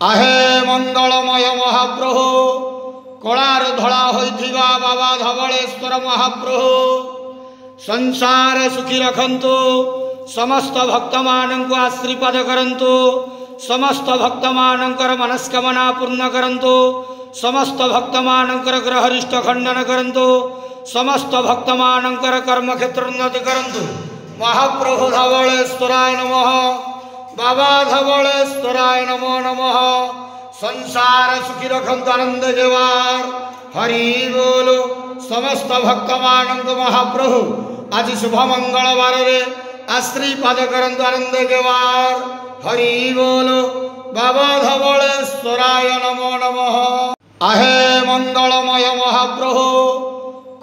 आहे मंगलमय महाप्रभु कलार धड़ा होइथिबा बाबा धवलेश्वर महाप्रभु संसार सुखी रखंतु समस्त भक्त मानंकु आशीर्वाद करंतु समस्त भक्त मानंकर मनस्कामना पूर्ण करंतु समस्त भक्त मानंकर ग्रहरिष्ट खंडन करंतु समस्त भक्त मानंकर कर्म क्षेत्र उन्नति करंतु। महाप्रभु धवलेश्वराय नमः बाबा धवलेश्वराय नमो नमः। संसार सुखी रखंतु आनंद जेवार हरि बोलो। समस्त भक्त मानंक महाप्रभु आज शुभ मंगलवार रे आशीर्वाद करंतु आनंद जेवार हरि बोलो। बाबा धवलेश्वराय नमो नमः। आहे मंगलमय महाप्रभु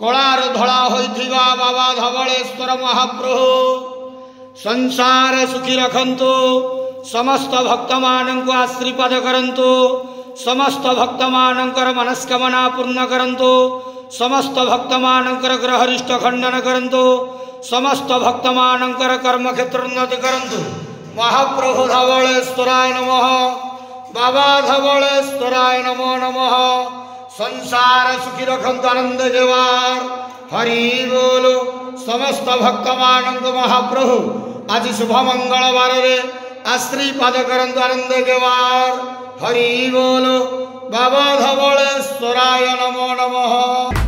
कलार धड़ा होइथिबा बाबा धवलेश्वर महाप्रभु संसार सुखी रखंतु समस्त भक्त मानंकु आशीर्वाद करंतु समस्त भक्त मानंकर मनस्कामना पूर्ण करंतु समस्त भक्त मानंकर ग्रहरिष्ट खंडन करंतु समस्त भक्त मानंकर कर्म क्षेत्र उन्नति करंतु। महाप्रभु धवलेश्वराय नमः बाबा धवलेश्वराय नमो नमः। संसार सुखी रखंतु आनंद जेवार हरि बोलो। समस्त भक्त मानंक महाप्रभु आज शुभ मंगलवार रे आशीर्वाद करंतु आनंद जेवार हरि बोलो। बाबा धवलेश्वराय नमो नमः।